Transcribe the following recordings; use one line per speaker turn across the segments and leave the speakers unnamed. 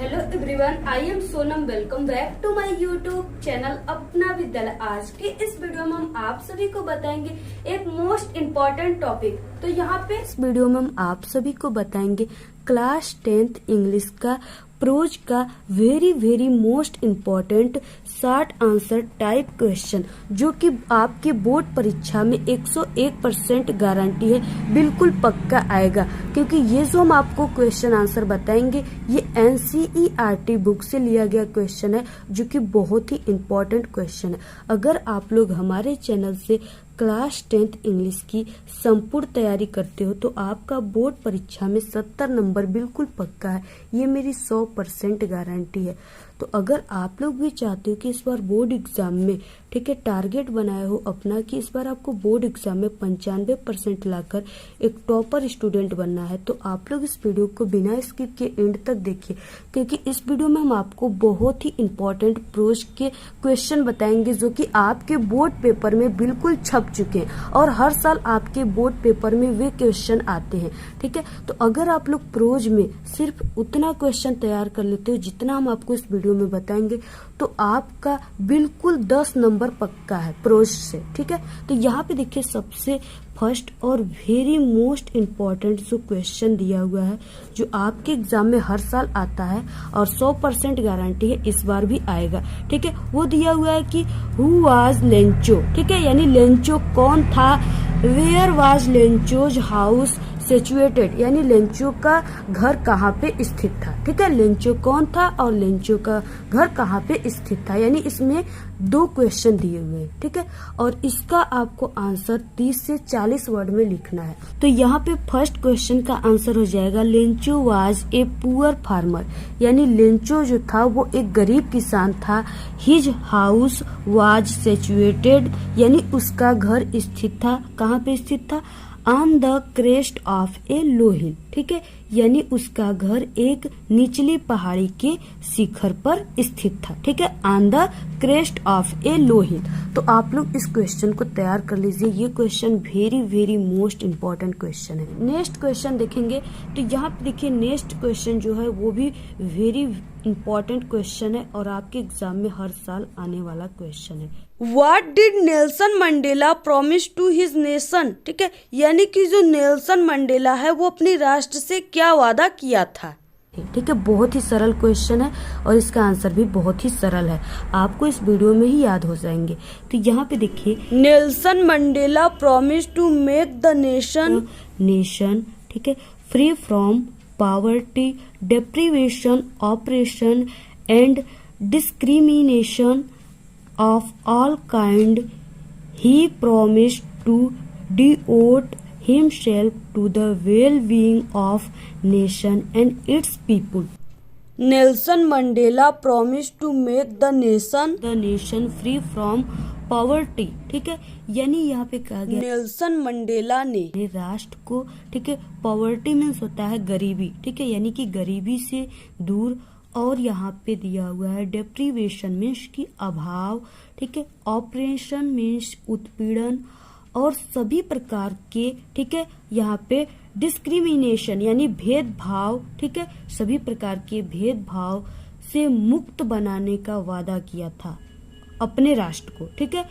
Hello everyone, I am Sonam. Welcome back to my YouTube channel Apna Vidyalaya. आज के इस video में हम आप सभी को बताएंगे एक मोस्ट इम्पोर्टेंट टॉपिक। तो यहाँ पे इस वीडियो में हम आप सभी को बताएंगे क्लास 10th इंग्लिश का प्रोज का very most important short answer type question, जो कि आपकी बोर्ड परीक्षा में 101% गारंटी है, बिल्कुल पक्का आएगा। क्योंकि ये जो हम आपको क्वेश्चन आंसर बताएंगे ये NCERT बुक से लिया गया क्वेश्चन है, जो कि बहुत ही इम्पोर्टेंट क्वेश्चन है। अगर आप लोग हमारे चैनल से क्लास 10th इंग्लिश की संपूर्ण तैयारी करते हो तो आपका बोर्ड परीक्षा में 70 नंबर बिल्कुल पक्का है, ये मेरी 100% गारंटी है। तो अगर आप लोग भी चाहते हो कि इस बार बोर्ड एग्जाम में टारगेट बनाए हो अपना कि इस बार आपको बोर्ड एग्जाम में 95% लाकर एक टॉपर स्टूडेंट बनना है, तो आप लोग इस वीडियो को बिना स्किप के एंड तक देखिए। क्योंकि इस वीडियो में हम आपको बहुत ही इम्पोर्टेंट प्रोज के क्वेश्चन बताएंगे, जो कि आपके बोर्ड पेपर में बिल्कुल छप चुके हैं और हर साल आपके बोर्ड पेपर में वे क्वेश्चन आते हैं। ठीक है, तो अगर आप लोग प्रोज में सिर्फ उतना क्वेश्चन तैयार कर लेते हो जितना हम आपको इस वीडियो में बताएंगे, तो आपका बिल्कुल 10 नंबर पक्का है प्रोज से। ठीक है, तो यहाँ पे देखिए सबसे फर्स्ट और वेरी मोस्ट इम्पोर्टेंट जो क्वेश्चन दिया हुआ है, जो आपके एग्जाम में हर साल आता है और 100% गारंटी है इस बार भी आएगा। ठीक है, वो दिया हुआ है कि हु वाज लेंचो। ठीक है, यानी लेंचो कौन था, where was Lencho's house situated, यानी लेंचो का घर कहाँ पे स्थित था। ठीक है, लेंचो कौन था और लेंचो का घर कहाँ पे स्थित था, यानी इसमें 2 क्वेश्चन दिए हुए हैं। ठीक है, और इसका आपको आंसर 30 से 40 वर्ड में लिखना है। तो यहाँ पे फर्स्ट क्वेश्चन का आंसर हो जाएगा Lencho was a poor farmer, यानी लेंचो जो था वो एक गरीब किसान था। हिज हाउस वाज सिचुएटेड, यानी उसका घर स्थित था, कहाँ पे स्थित था, ऑन द क्रेस्ट ऑफ ए लो हिल। ठीक है, यानी उसका घर एक निचली पहाड़ी के शिखर पर स्थित था। ठीक है, ऑन द क्रेस्ट ऑफ ए लो हिल। तो आप लोग इस क्वेश्चन को तैयार कर लीजिए, ये question very most important question है। नेक्स्ट क्वेश्चन देखेंगे तो यहाँ पे देखिए नेक्स्ट क्वेश्चन जो है वो भी वेरी इम्पोर्टेंट क्वेश्चन है और आपके एग्जाम में हर साल आने वाला क्वेश्चन है। What did Nelson Mandela promise to his nation. ठीक है, यानी कि जो नेल्सन मंडेला है वो अपनी राष्ट्र से क्या वादा किया था। ठीक है, बहुत ही सरल क्वेश्चन है और इसका आंसर भी बहुत ही सरल है, आपको इस वीडियो में ही याद हो जाएंगे। तो यहाँ पे देखिए Nelson Mandela promise to make the nation ठीक है free from poverty, deprivation, oppression and discrimination of all kind. He promised to devote himself to the well-being of nation and its people. Nelson Mandela promised to make the nation free from poverty. ठीक है, यानी यहाँ पे कहा गया Nelson Mandela ने राष्ट्र को, ठीक है, पॉवर्टी मीन्स होता है गरीबी, ठीक है, यानी कि गरीबी से दूर, और यहाँ पे दिया हुआ है डेप्रीवेशन मीन्स की अभाव, ठीक है, ऑपरेशन मीन्स उत्पीड़न, और सभी प्रकार के, ठीक है, यहाँ पे डिस्क्रिमिनेशन यानी भेदभाव, ठीक है, सभी प्रकार के भेदभाव से मुक्त बनाने का वादा किया था अपने राष्ट्र को। ठीक है,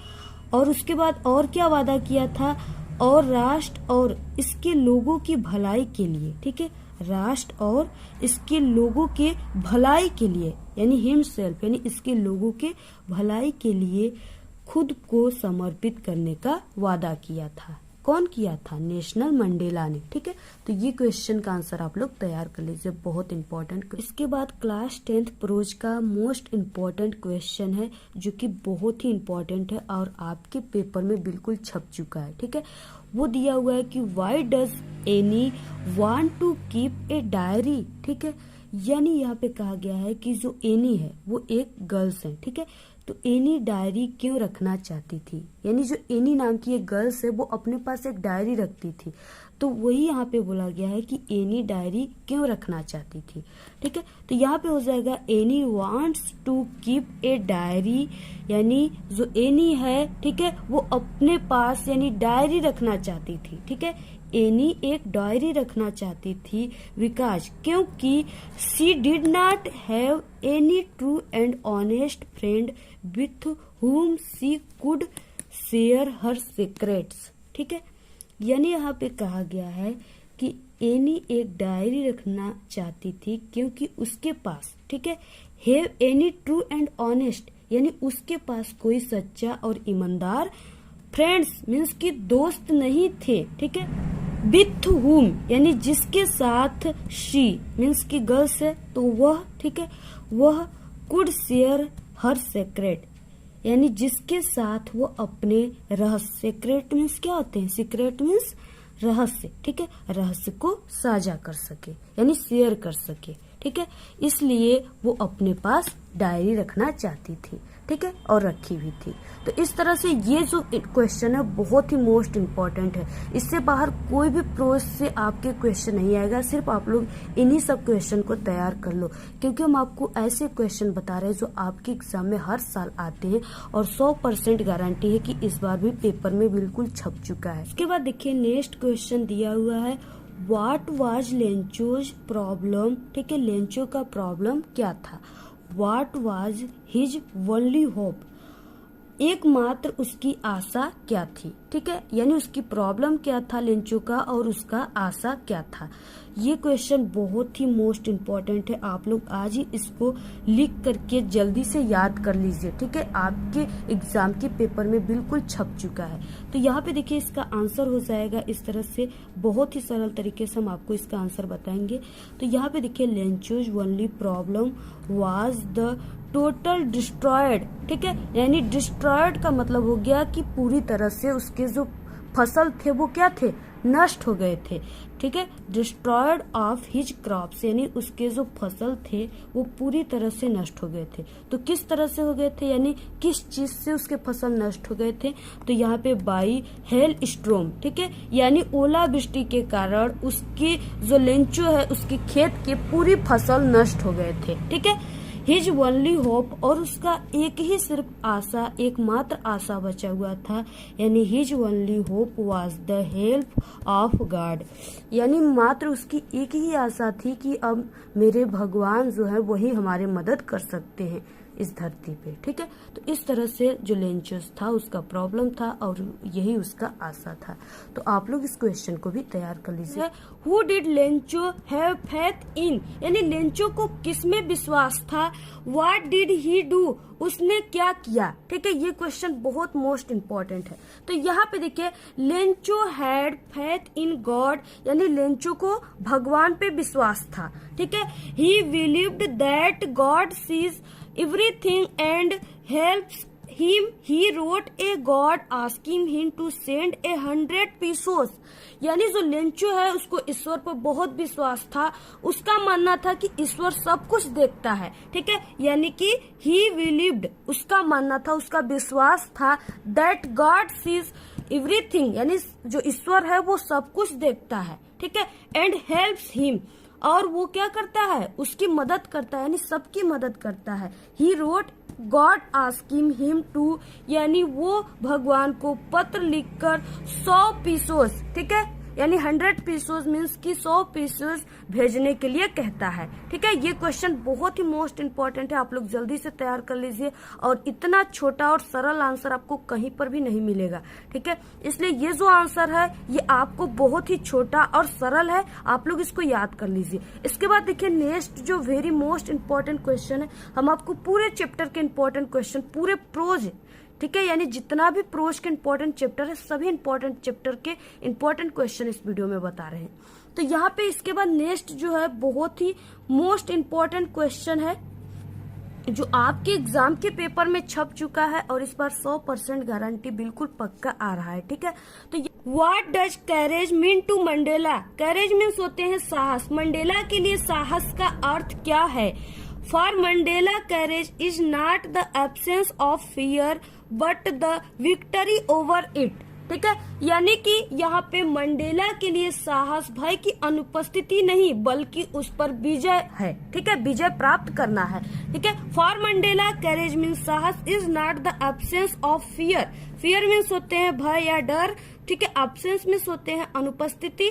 और उसके बाद और क्या वादा किया था, और राष्ट्र और इसके लोगों की भलाई के लिए, ठीक है, राष्ट्र और इसके लोगों के भलाई के लिए, यानी हिमसेल्फ, यानी इसके लोगों के भलाई के लिए खुद को समर्पित करने का वादा किया था। कौन किया था, नेशनल मंडेला ने। ठीक है, तो ये क्वेश्चन का आंसर आप लोग तैयार कर लीजिए, बहुत इंपॉर्टेंट। इसके बाद क्लास 10th प्रोज का मोस्ट इम्पोर्टेंट क्वेश्चन है, जो कि बहुत ही इम्पोर्टेंट है और आपके पेपर में बिल्कुल छप चुका है। ठीक है, वो दिया हुआ है कि why does Anne want to keep a diary. ठीक है, यानी यहाँ पे कहा गया है कि जो एनी है वो एक गर्ल्स है। ठीक है, तो एनी डायरी क्यों रखना चाहती थी, यानी जो एनी नाम की एक गर्ल्स है वो अपने पास एक डायरी रखती थी, तो वही यहाँ पे बोला गया है कि एनी डायरी क्यों रखना चाहती थी। ठीक है, तो यहाँ पे हो जाएगा Anne wants to keep a diary, यानी जो एनी है, ठीक है, वो अपने पास यानी डायरी रखना चाहती थी। ठीक है, एनी एक डायरी रखना चाहती थी बिकॉज क्योंकि she did not have any true and honest friend with whom she could share her secrets। ठीक है, यानी यहाँ पे कहा गया है कि एनी एक डायरी रखना चाहती थी क्योंकि उसके पास, ठीक है, have any true and honest यानी उसके पास कोई सच्चा और ईमानदार फ्रेंड्स मीन्स कि दोस्त नहीं थे। ठीक है, विथ whom यानी जिसके साथ शी मीन्स की गर्ल्स है तो वह, ठीक है, वह कुड शेयर हर सीक्रेट यानी जिसके साथ वो अपने रहस्य, सीक्रेट मीन्स क्या होते हैं, सीक्रेट मीन्स रहस्य, ठीक है, रहस्य को साझा कर सके यानी शेयर कर सके। ठीक है, इसलिए वो अपने पास डायरी रखना चाहती थी। ठीक है, और रखी भी थी। तो इस तरह से ये जो क्वेश्चन है बहुत ही मोस्ट इम्पोर्टेंट है। इससे बाहर कोई भी प्रोज से आपके क्वेश्चन नहीं आएगा, सिर्फ आप लोग इन्हीं सब क्वेश्चन को तैयार कर लो, क्योंकि हम आपको ऐसे क्वेश्चन बता रहे हैं जो आपके एग्जाम में हर साल आते हैं और 100% गारंटी है कि इस बार भी पेपर में बिल्कुल छप चुका है। इसके बाद देखिए नेक्स्ट क्वेश्चन दिया हुआ है, व्हाट वाज लेंचोज प्रॉब्लम। ठीक है, लेंचो का प्रॉब्लम क्या था। What was his only hope, एकमात्र उसकी आशा क्या थी। ठीक है, यानी उसकी प्रॉब्लम क्या था लेंचो का और उसका आशा क्या था। ये क्वेश्चन बहुत ही मोस्ट इम्पोर्टेंट है, आप लोग आज ही इसको लिख करके जल्दी से याद कर लीजिए। ठीक है, आपके एग्जाम के पेपर में बिल्कुल छप चुका है। तो यहाँ पे देखिए इसका आंसर हो जाएगा इस तरह से, बहुत ही सरल तरीके से हम आपको इसका आंसर बताएंगे। तो यहाँ पे देखिए Lencho's only problem was the total destroyed. ठीक है, यानी डिस्ट्रॉयड का मतलब हो गया कि पूरी तरह से उसके जो फसल थे वो क्या थे, नष्ट हो गए थे। ठीक है, डिस्ट्रॉयड ऑफ हिज क्रॉप्स यानी उसके जो फसल थे वो पूरी तरह से नष्ट हो गए थे। तो किस तरह से हो गए थे यानी किस चीज से उसके फसल नष्ट हो गए थे, तो यहाँ पे बाई हेल स्ट्रोम। ठीक है, यानी ओलावृष्टि के कारण उसकी जो लेंचो है उसके खेत के पूरी फसल नष्ट हो गए थे। ठीक है, हिज ओनली होप और उसका एक ही सिर्फ आशा, एकमात्र आशा बचा हुआ था, यानी his only hope was the help of God, यानी मात्र उसकी एक ही आशा थी कि अब मेरे भगवान जो है वही हमारे मदद कर सकते हैं इस धरती पे। ठीक है, तो इस तरह से जो लेंचोस था उसका प्रॉब्लम था और यही उसका आशा था। तो आप लोग इस क्वेश्चन को भी तैयार कर लीजिए। Who did Lencho have faith in, यानी लेंचो को किसमें विश्वास था। व्हाट डिड ही डू, उसने क्या किया। ठीक है, ये क्वेश्चन बहुत मोस्ट इम्पोर्टेंट है। तो यहाँ पे देखिए Lencho had faith in God, यानी लेंचो को भगवान पे विश्वास था। ठीक है, ही believed that God sees everything and helps him. He wrote a God asking him to send 100 pesos, यानी जो लेंचो है उसको ईश्वर पर बहुत विश्वास था। उसका मानना था कि ईश्वर सब कुछ देखता है। ठीक है, यानी कि he believed, उसका मानना था, उसका विश्वास था that God sees everything, यानी जो ईश्वर है वो सब कुछ देखता है। ठीक है, and helps him, और वो क्या करता है, उसकी मदद करता है, यानी सबकी मदद करता है। He wrote God asking him to, यानी वो भगवान को पत्र लिखकर 100 पीसोस, ठीक है, यानी 100 पीसोस मीन्स की 100 पीसोस भेजने के लिए कहता है। ठीक है, ये क्वेश्चन बहुत ही मोस्ट इम्पोर्टेंट है, आप लोग जल्दी से तैयार कर लीजिए। और इतना छोटा और सरल आंसर आपको कहीं पर भी नहीं मिलेगा। ठीक है, इसलिए ये जो आंसर है ये आपको बहुत ही छोटा और सरल है, आप लोग इसको याद कर लीजिए। इसके बाद देखिए नेक्स्ट जो वेरी मोस्ट इम्पोर्टेंट क्वेश्चन है, हम आपको पूरे चैप्टर के इम्पोर्टेंट क्वेश्चन, पूरे प्रोज, ठीक है, यानी जितना भी प्रोज के इम्पोर्टेंट चैप्टर है सभी इम्पोर्टेंट चैप्टर के इम्पोर्टेंट क्वेश्चन इस वीडियो में बता रहे हैं। तो यहाँ पे इसके बाद नेक्स्ट जो है बहुत ही मोस्ट इम्पोर्टेंट क्वेश्चन है जो आपके एग्जाम के पेपर में छप चुका है और इस बार 100% गारंटी बिल्कुल पक्का आ रहा है। ठीक है, तो what does courage mean to Mandela. Courage means होते हैं साहस, मंडेला के लिए साहस का अर्थ क्या है। For Mandela carriage is not the absence of fear but the victory over it. ठीक है, यानी कि यहाँ पे मंडेला के लिए साहस भय की अनुपस्थिति नहीं बल्कि उस पर विजय है। ठीक है, विजय प्राप्त करना है। ठीक है, फॉर मंडेला करेज मीन्स साहस is not the absence of fear. Fear means होते हैं भय या डर। ठीक है, एब्सेंस मीन्स होते हैं अनुपस्थिति।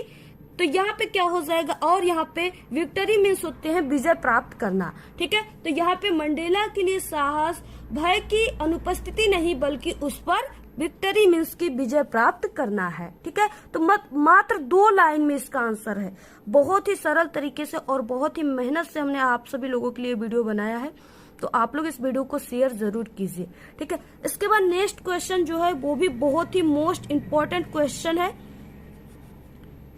तो यहाँ पे क्या हो जाएगा, और यहाँ पे विक्टरी मीन्स होते हैं विजय प्राप्त करना। ठीक है, तो यहाँ पे मंडेला के लिए साहस भय की अनुपस्थिति नहीं बल्कि उस पर विक्टरी मीन्स की विजय प्राप्त करना है। ठीक है, तो मात्र 2 लाइन में इसका आंसर है। बहुत ही सरल तरीके से और बहुत ही मेहनत से हमने आप सभी लोगों के लिए वीडियो बनाया है, तो आप लोग इस वीडियो को शेयर जरूर कीजिए। ठीक है, इसके बाद नेक्स्ट क्वेश्चन जो है वो भी बहुत ही मोस्ट इम्पोर्टेंट क्वेश्चन है।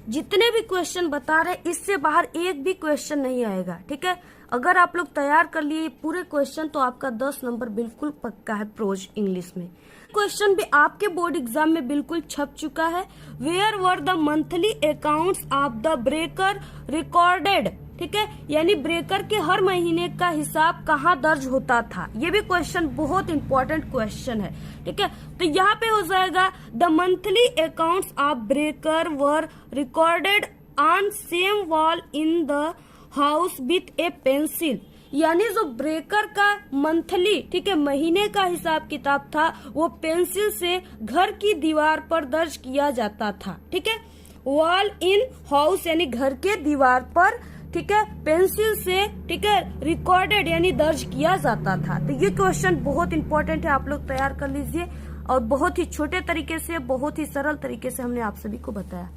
जितने भी क्वेश्चन बता रहे इससे बाहर एक भी क्वेश्चन नहीं आएगा। ठीक है, अगर आप लोग तैयार कर लिए पूरे क्वेश्चन तो आपका 10 नंबर बिल्कुल पक्का है प्रोज इंग्लिश में। क्वेश्चन भी आपके बोर्ड एग्जाम में बिल्कुल छप चुका है। Where were the monthly accounts of the baker recorded. ठीक है, यानी ब्रेकर के हर महीने का हिसाब कहाँ दर्ज होता था। ये भी क्वेश्चन बहुत इंपॉर्टेंट क्वेश्चन है। ठीक है, तो यहाँ पे हो जाएगा the monthly accounts of breaker were recorded on same wall in the house with A pencil. यानी जो ब्रेकर का मंथली, ठीक है, महीने का हिसाब किताब था वो पेंसिल से घर की दीवार पर दर्ज किया जाता था। ठीक है, वॉल इन हाउस यानी घर के दीवार पर, ठीक है, पेंसिल से, ठीक है, रिकॉर्डेड यानी दर्ज किया जाता था। तो ये क्वेश्चन बहुत इंपॉर्टेंट है, आप लोग तैयार कर लीजिए। और बहुत ही छोटे तरीके से, बहुत ही सरल तरीके से हमने आप सभी को बताया।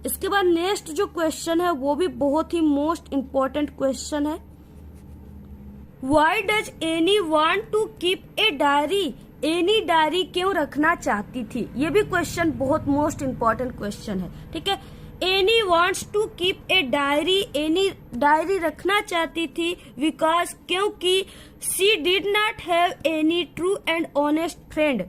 इसके बाद नेक्स्ट जो क्वेश्चन है वो भी बहुत ही मोस्ट इम्पोर्टेंट क्वेश्चन है। Why does Anne want to keep a diary. Anne डायरी क्यों रखना चाहती थी। ये भी क्वेश्चन बहुत मोस्ट इम्पोर्टेंट क्वेश्चन है। ठीक है, Anne wants to keep a diary. Anne डायरी रखना चाहती थी बिकॉज क्योंकि she did not have any true and honest friend.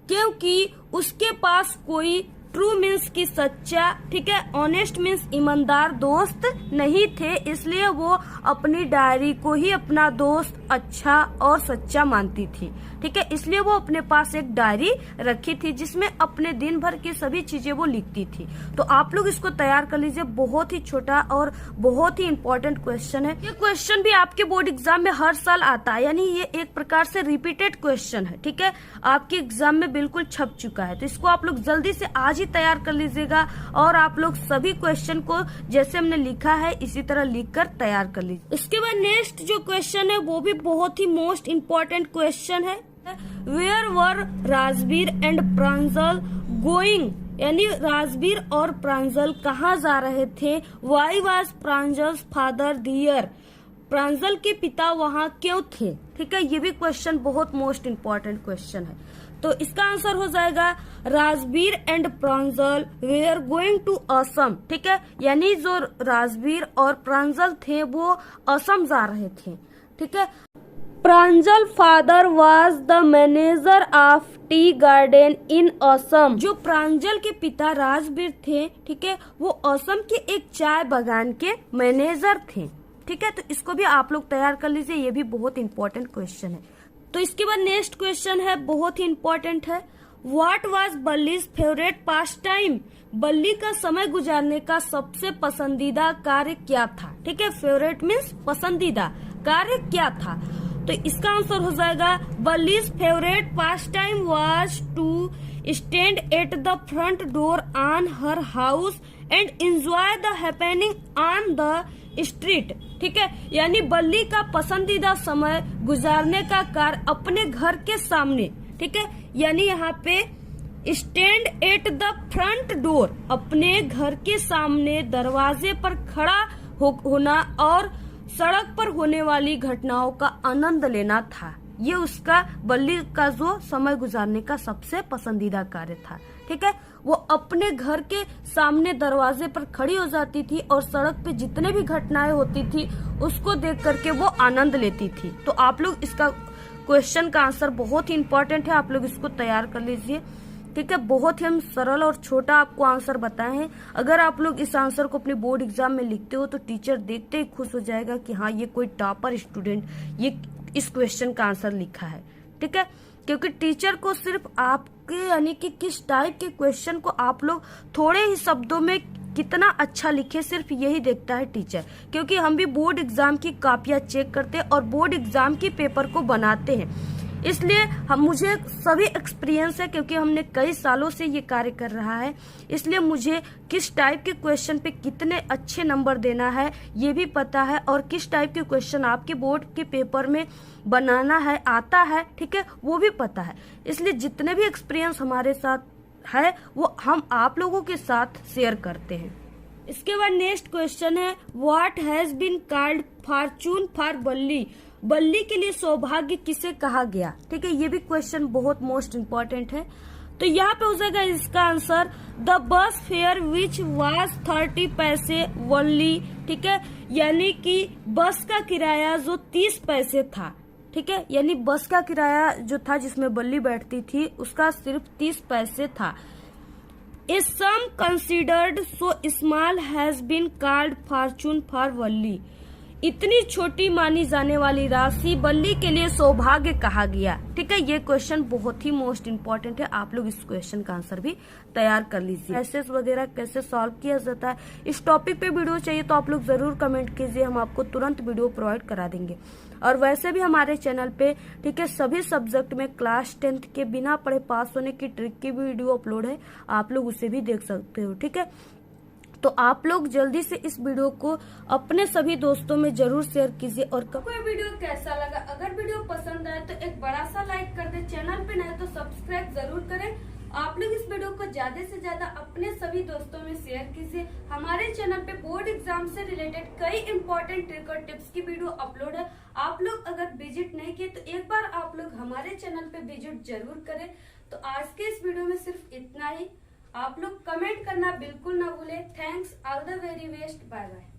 क्योंकि उसके पास कोई ट्रू मीन्स की सच्चा, ठीक है, ऑनेस्ट मीन्स ईमानदार दोस्त नहीं थे, इसलिए वो अपनी डायरी को ही अपना दोस्त अच्छा और सच्चा मानती थी। ठीक है, इसलिए वो अपने पास एक डायरी रखी थी जिसमें अपने दिन भर की सभी चीजें वो लिखती थी। तो आप लोग इसको तैयार कर लीजिए, बहुत ही छोटा और बहुत ही इम्पोर्टेंट क्वेश्चन है। ये क्वेश्चन भी आपके बोर्ड एग्जाम में हर साल आता है, यानी ये एक प्रकार से रिपीटेड क्वेश्चन है। ठीक है, आपके एग्जाम में बिल्कुल छप चुका है, तो इसको आप लोग जल्दी से आज ही तैयार कर लीजिएगा। और आप लोग सभी क्वेश्चन को जैसे हमने लिखा है इसी तरह लिखकर तैयार कर लीजिए। इसके बाद नेक्स्ट जो क्वेश्चन है वो भी बहुत ही मोस्ट इम्पोर्टेंट क्वेश्चन है। Where were Rajvir and Pranjal going. यानी राजवीर और प्रांजल कहाँ जा रहे थे। Why was Pranjal's father there. Pranjal के पिता वहाँ क्यों थे। ठीक है, ये भी क्वेश्चन बहुत मोस्ट इम्पोर्टेंट क्वेश्चन है। तो इसका आंसर हो जाएगा Rajvir and Pranjal were going to Assam. ठीक है, यानी जो राजवीर और प्रांजल थे वो असम जा रहे थे। ठीक है, Pranjal father was the manager of tea garden in Assam. जो प्रांजल के पिता राजवीर थे, ठीक है, वो असम के एक चाय बागान के मैनेजर थे। ठीक है, तो इसको भी आप लोग तैयार कर लीजिए, ये भी बहुत इंपॉर्टेंट क्वेश्चन है। तो इसके बाद नेक्स्ट क्वेश्चन है, बहुत ही इंपॉर्टेंट है। What was Balli's favourite pastime. Balli का समय गुजारने का सबसे पसंदीदा कार्य क्या था। ठीक है, फेवरेट मीन्स पसंदीदा, कार्य क्या था। तो इसका आंसर हो जाएगा Balli's favourite pastime was to stand at the front door on her house and enjoy the happening on the street. ठीक है, यानी बल्ली का पसंदीदा समय गुजारने का कार्य अपने घर के सामने। ठीक है, यानी यहाँ पे stand at the front door, अपने घर के सामने दरवाजे पर खड़ा होना और सड़क पर होने वाली घटनाओं का आनंद लेना था। ये उसका बल्ली का जो समय गुजारने का सबसे पसंदीदा कार्य था। ठीक है, वो अपने घर के सामने दरवाजे पर खड़ी हो जाती थी और सड़क पे जितने भी घटनाएं होती थी उसको देख करके वो आनंद लेती थी। तो आप लोग इसका क्वेश्चन का आंसर बहुत ही इम्पोर्टेंट है, आप लोग इसको तैयार कर लीजिए। ठीक है, बहुत ही हम सरल और छोटा आपको आंसर बताए हैं। अगर आप लोग इस आंसर को अपने बोर्ड एग्जाम में लिखते हो तो टीचर देखते ही खुश हो जाएगा कि हाँ ये कोई टॉपर स्टूडेंट ये इस क्वेश्चन का आंसर लिखा है। ठीक है, क्योंकि टीचर को सिर्फ आपके यानी कि किस टाइप के क्वेश्चन को आप लोग थोड़े ही शब्दों में कितना अच्छा लिखे, सिर्फ यही देखता है टीचर। क्योंकि हम भी बोर्ड एग्जाम की कापियां चेक करते हैं और बोर्ड एग्जाम की पेपर को बनाते हैं, इसलिए मुझे सभी एक्सपीरियंस है, क्योंकि हमने कई सालों से ये कार्य कर रहा है। इसलिए मुझे किस टाइप के क्वेश्चन पे कितने अच्छे नंबर देना है ये भी पता है, और किस टाइप के क्वेश्चन आपके बोर्ड के पेपर में बनाना है, आता है, ठीक है, वो भी पता है। इसलिए जितने भी एक्सपीरियंस हमारे साथ है वो हम आप लोगों के साथ शेयर करते हैं। इसके बाद नेक्स्ट क्वेश्चन है, what has been called fortune for Balli. Balli के लिए सौभाग्य किसे कहा गया, ठीक है, ये भी क्वेश्चन बहुत मोस्ट इम्पोर्टेंट है। तो यहाँ पे हो जाएगा इसका answer the bus fair which was 30 पैसे ओनली, ठीक है, यानी कि बस का किराया जो 30 पैसे था, ठीक है, यानी बस का किराया जो था जिसमें बल्ली बैठती थी उसका सिर्फ 30 पैसे था। A sum considered so small has been called fortune for Balli. इतनी छोटी मानी जाने वाली राशि बल्ली के लिए सौभाग्य कहा गया, ठीक है। ये क्वेश्चन बहुत ही मोस्ट इम्पोर्टेंट है, आप लोग इस क्वेश्चन का आंसर भी तैयार कर लीजिए। एसएस वगैरह कैसे सॉल्व किया जाता है, इस टॉपिक पे वीडियो चाहिए तो आप लोग जरूर कमेंट कीजिए, हम आपको तुरंत वीडियो प्रोवाइड करा देंगे। और वैसे भी हमारे चैनल पे, ठीक है, सभी सब्जेक्ट में क्लास 10th के बिना पढ़े पास होने की ट्रिक की भी वीडियो अपलोड है, आप लोग उसे भी देख सकते हो, ठीक है। तो आप लोग जल्दी से इस वीडियो को अपने सभी दोस्तों में जरूर शेयर कीजिए। और कोई वीडियो कैसा लगा, अगर वीडियो पसंद आए तो एक बड़ा सा लाइक कर दे, चैनल पे नए तो सब्सक्राइब जरूर करें। आप लोग इस वीडियो को ज्यादा से ज्यादा अपने सभी दोस्तों में शेयर कीजिए। हमारे चैनल पे बोर्ड एग्जाम से रिलेटेड कई इंपॉर्टेंट ट्रिक और टिप्स की वीडियो अपलोड है, आप लोग अगर विजिट नहीं किए तो एक बार आप लोग हमारे चैनल पे विजिट जरूर करें। तो आज के इस वीडियो में सिर्फ इतना ही, आप लोग कमेंट करना बिल्कुल ना भूले। Thanks, all the very best, bye bye.